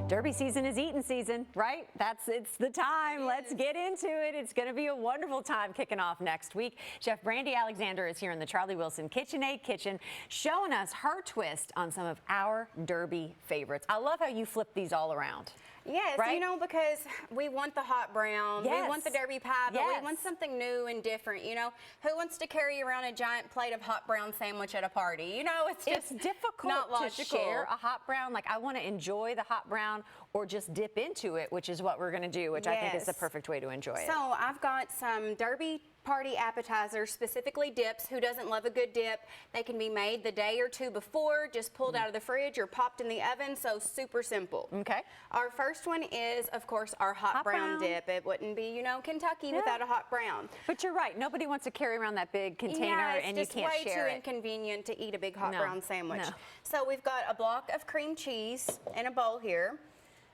Derby season is eating season, right? It's the time. Let's get into it. It's going to be a wonderful time kicking off next week. Chef Brandi Alexander is here in the Charlie Wilson KitchenAid kitchen showing us her twist on some of our Derby favorites. I love how you flip these all around. Yes, right? You know, because we want the hot brown, yes. we want the Derby pie, but yes. we want something new and different, you know. Who wants to carry around a giant plate of hot brown sandwich at a party? You know, it's difficult not logical. to share a hot brown. Like, I want to enjoy the hot brown or just dip into it, which is what we're going to do, which yes. I think is the perfect way to enjoy it. So I've got some Derby party appetizers, specifically dips. Who doesn't love a good dip? They can be made the day or two before, just pulled out of the fridge or popped in the oven, so super simple. Okay. Our first one is, of course, our hot brown dip. It wouldn't be, you know, Kentucky without a hot brown. But you're right. Nobody wants to carry around that big container and you can't share it. It's just way too inconvenient to eat a big hot brown sandwich. No. So we've got a block of cream cheese in a bowl here.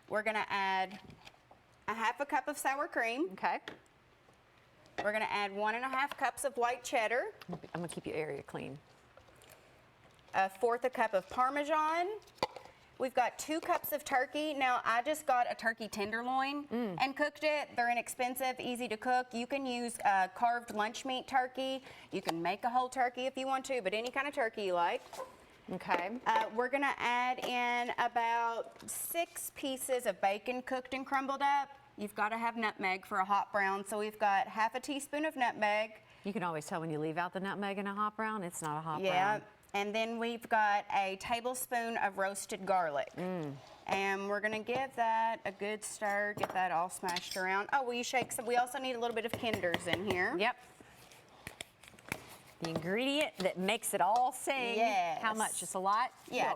We're going to add a half a cup of sour cream. Okay. We're going to add 1.5 cups of white cheddar. I'm going to keep your area clean. 1/4 cup of Parmesan. We've got 2 cups of turkey. Now, I just got a turkey tenderloin and cooked it. They're inexpensive, easy to cook. You can use carved lunch meat turkey. You can make a whole turkey if you want to, but any kind of turkey you like. Okay. We're going to add in about 6 pieces of bacon cooked and crumbled up. You've got to have nutmeg for a hot brown, so we've got 1/2 teaspoon of nutmeg. You can always tell when you leave out the nutmeg in a hot brown, it's not a hot brown. Yeah, and then we've got a tablespoon of roasted garlic. And we're going to give that a good stir, get that all smashed around. Oh, will you shake some? We also need a little bit of Kinder's in here. Yep. The ingredient that makes it all sing. Yes. How much? Just a lot? Yeah,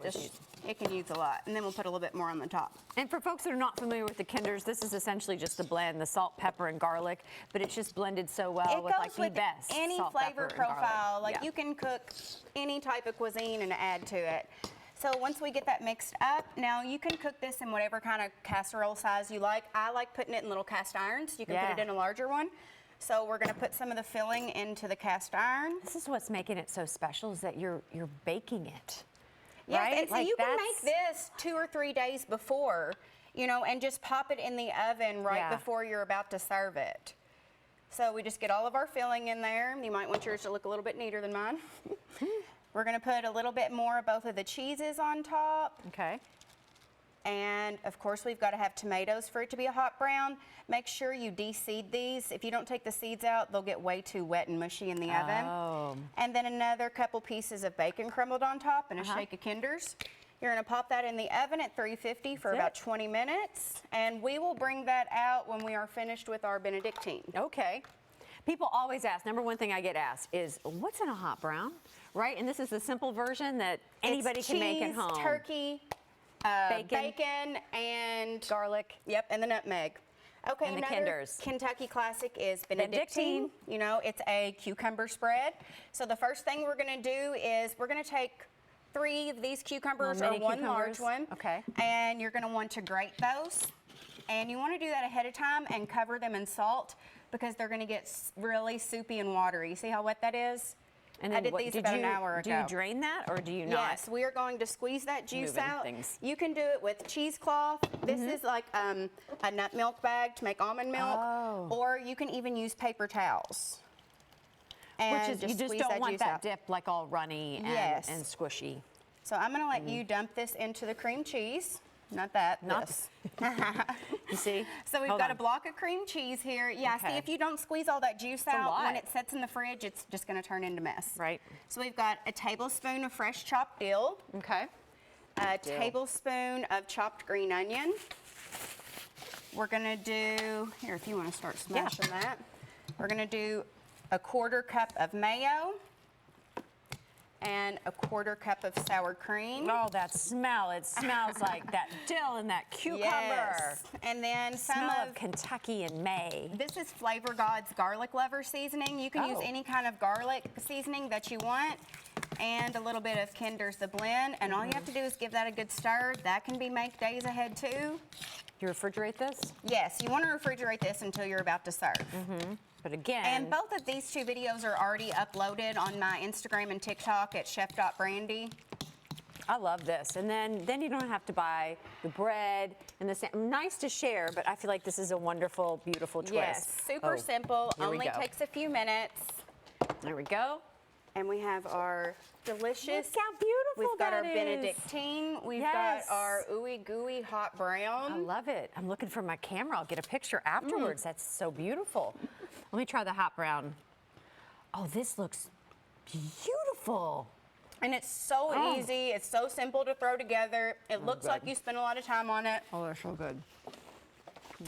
it can use a lot. And then we'll put a little bit more on the top. And for folks that are not familiar with the Kinder's, this is essentially just a blend, the salt, pepper, and garlic, but it's just blended so well with like the best any salt, flavor pepper, profile. Like yeah. you can cook any type of cuisine and add to it. So once we get that mixed up, now you can cook this in whatever kind of casserole size you like. I like putting it in little cast irons. You can put it in a larger one. So we're going to put some of the filling into the cast iron. This is what's making it so special, is that you're baking it. Yes, right? and so you can make this 2 or 3 days before, you know, and just pop it in the oven right before you're about to serve it. So we just get all of our filling in there. You might want yours to look a little bit neater than mine. We're going to put a little bit more of both of the cheeses on top. Okay. And of course, we've got to have tomatoes for it to be a hot brown. Make sure you de-seed these. If you don't take the seeds out, they'll get way too wet and mushy in the oven. And then another couple pieces of bacon crumbled on top and a shake of Kinder's. You're going to pop that in the oven at 350 for about 20 minutes. And we will bring that out when we are finished with our Benedictine. Okay. People always ask, number one thing I get asked is, what's in a hot brown? Right? And this is the simple version that anybody can make at home. Turkey, bacon, and garlic. Yep, and the nutmeg. Okay, and the Kinder's. Kentucky classic is Benedictine. You know, it's a cucumber spread. So the first thing we're going to do is we're going to take 3 of these cucumbers or 1 large one. Okay. And you're going to want to grate those. And you want to do that ahead of time and cover them in salt because they're going to get really soupy and watery. See how wet that is? And then I did these about an hour ago. Do you drain that or do you not? Yes, we are going to squeeze that juice out. You can do it with cheesecloth. This is like a nut milk bag to make almond milk. Or you can even use paper towels. And you just don't want that dip like all runny and squishy. So I'm going to let you dump this into the cream cheese. Not that, this. You see? So we've got a block of cream cheese here. Yeah, see, if you don't squeeze all that juice out, when it sits in the fridge, it's just going to turn into mess. Right. So we've got a tablespoon of fresh chopped dill. Okay. A tablespoon of chopped green onion. We're going to do, here, if you want to start smashing that. We're going to do a 1/4 cup of mayo. And a 1/4 cup of sour cream. Oh, that smell. It smells like that dill and that cucumber. Yes. And then some of Kentucky in May. This is Flavor God's garlic lover seasoning. You can use any kind of garlic seasoning that you want. And a little bit of Kinder's the blend. And all you have to do is give that a good stir. That can be made days ahead too. You refrigerate this? Yes, you want to refrigerate this until you're about to serve. But again... And both of these 2 videos are already uploaded on my Instagram and TikTok at chef.brandi. I love this. And then you don't have to buy the bread and the nice to share, but I feel like this is a wonderful, beautiful twist. Yes, super simple. Only takes a few minutes. There we go. And we have our delicious. Look how beautiful We've got that our is. Benedictine. We've got our ooey gooey hot brown. I love it. I'm looking for my camera. I'll get a picture afterwards. That's so beautiful. Let me try the hot brown. Oh, this looks beautiful. And it's so easy. It's so simple to throw together. It looks like you spent a lot of time on it. Oh, they're so good.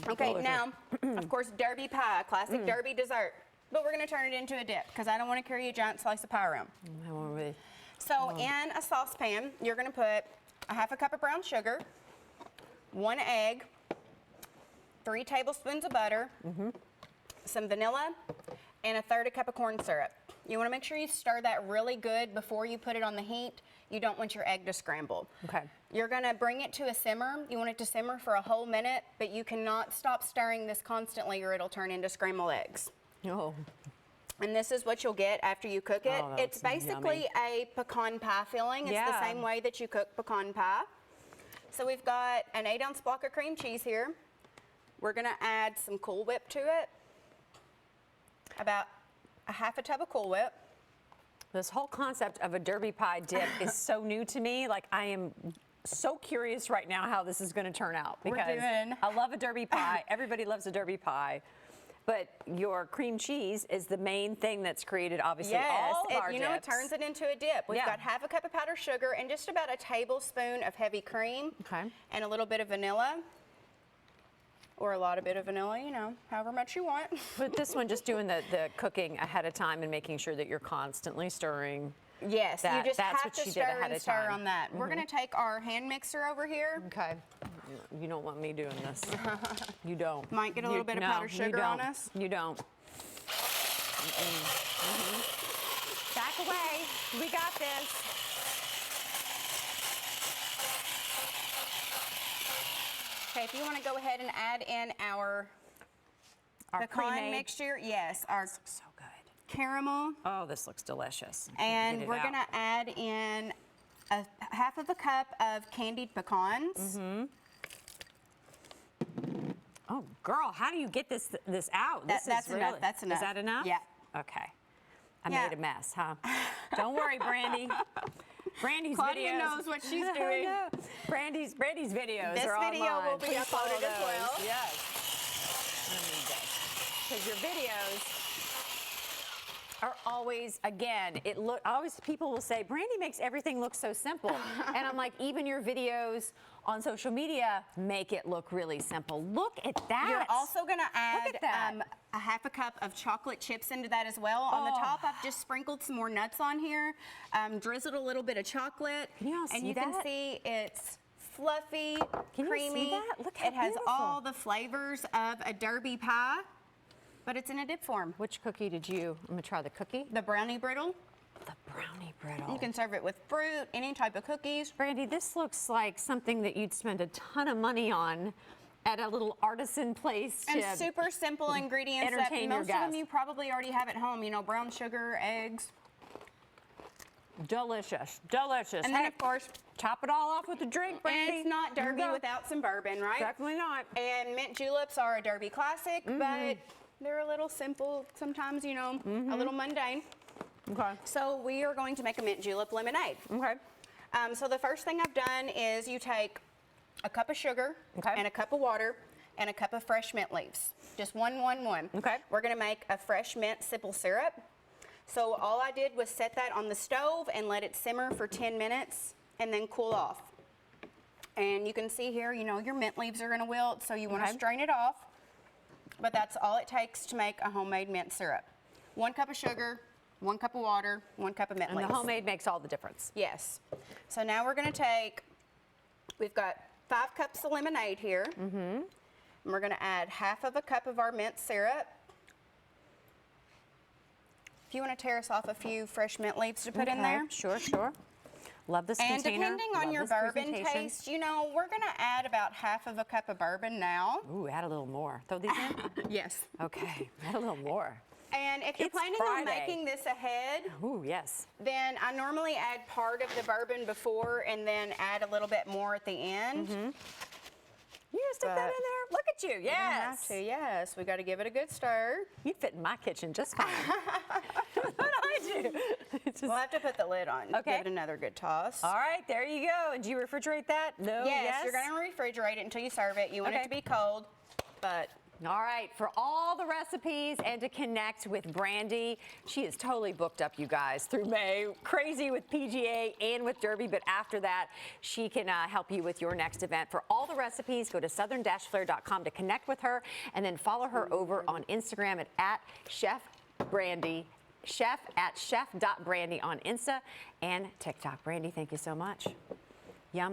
Okay, now, of course, Derby pie, classic Derby dessert. But we're going to turn it into a dip because I don't want to carry a giant slice of pie around. So in a saucepan, you're going to put a half a cup of brown sugar, 1 egg, 3 tablespoons of butter, some vanilla, and a 1/3 cup of corn syrup. You want to make sure you stir that really good before you put it on the heat. You don't want your egg to scramble. Okay. You're going to bring it to a simmer. You want it to simmer for a whole minute, but you cannot stop stirring this constantly or it'll turn into scrambled eggs. Oh. And this is what you'll get after you cook it. Oh, it's basically a pecan pie filling. It's the same way that you cook pecan pie. So we've got an 8-ounce block of cream cheese here. We're going to add some Cool Whip to it. About a half a tub of Cool Whip. This whole concept of a Derby pie dip is so new to me. Like, I am so curious right now how this is going to turn out because I love a Derby pie. Everybody loves a Derby pie. But your cream cheese is the main thing that's created, obviously, all of our dips. It turns it into a dip. We've got half a cup of powdered sugar and just about a tablespoon of heavy cream and a little bit of vanilla. Or a lot of bit of vanilla, however much you want. But this one, just doing the cooking ahead of time and making sure that you're constantly stirring. Yes, you just have to stir and stir on that. Mm-hmm. We're going to take our hand mixer over here. Okay. You don't want me doing this. You don't. Might get a little bit of powdered sugar on us. You don't. Back away. We got this. Okay, if you want to go ahead and add in our pecan mixture, yes, our so good. Caramel. Oh, this looks delicious. And we're going to add in a half of a cup of candied pecans. Oh, girl, how do you get this out? That's enough. That's enough. Is that enough? Yeah. Okay. I made a mess, huh? Don't worry, Brandi. Brandi's Claudia videos. knows what she's doing. Brandi's videos this are online. This video will be uploaded as well. Yes. I'm gonna need this because your videos are always, again, people will say, Brandi makes everything look so simple. And I'm like, even your videos on social media make it look really simple. Look at that. You're also gonna add a half a cup of chocolate chips into that as well. On the top, I've just sprinkled some more nuts on here, drizzled a little bit of chocolate. Can you all see that? And you can see it's fluffy, creamy. You see that? Look how it has all the flavors of a Derby pie. But it's in a dip form. Which cookie did you? I'm gonna try the cookie. The brownie brittle. The brownie brittle. You can serve it with fruit, any type of cookies. Brandi, this looks like something that you'd spend a ton of money on at a little artisan place. And super simple ingredients that most of them you probably already have at home. Brown sugar, eggs. Delicious, delicious. And then, of course, top it all off with a drink, Brandi. And it's not Derby without some bourbon, right? Definitely not. And mint juleps are a Derby classic, but they're a little simple, sometimes, a little mundane. Okay. So we are going to make a mint julep lemonade. Okay. So the first thing I've done is you take a cup of sugar and a cup of water and a cup of fresh mint leaves. Just one. Okay. We're going to make a fresh mint simple syrup. So all I did was set that on the stove and let it simmer for 10 minutes and then cool off. And you can see here, your mint leaves are going to wilt, so you want to strain it off. But that's all it takes to make a homemade mint syrup. 1 cup of sugar, 1 cup of water, 1 cup of mint leaves. And the homemade makes all the difference. Yes. So now we're going to we've got 5 cups of lemonade here. And we're going to add half of a cup of our mint syrup. If you want to tear us off a few fresh mint leaves to put in there. Sure. Love this container. And depending on your bourbon taste, we're going to add about half of a cup of bourbon now. Ooh, add a little more. Throw these in? Yes. Okay, add a little more. And if you're It's planning on Friday. making this ahead, Ooh, yes. then I normally add part of the bourbon before and then add a little bit more at the end. You gonna stick that in there? Look at you. You don't have Yes. to, yes. We got to give it a good stir. You'd fit in my kitchen just fine. That's what I do. It's just- We'll have to put the lid on. Okay. Give it another good toss. all right, there you go. And do you refrigerate that? No. Yes, you're going to refrigerate it until you serve it. You want Okay. it to be cold, but All right, for all the recipes and to connect with Brandi, she is totally booked up, you guys, through May. Crazy with PGA and with Derby, but after that, she can help you with your next event. For all the recipes, go to southern-flair.com to connect with her, and then follow her over on Instagram at Chef Brandi, chef@chef.brandi on Insta and TikTok. Brandi, thank you so much. Yummy.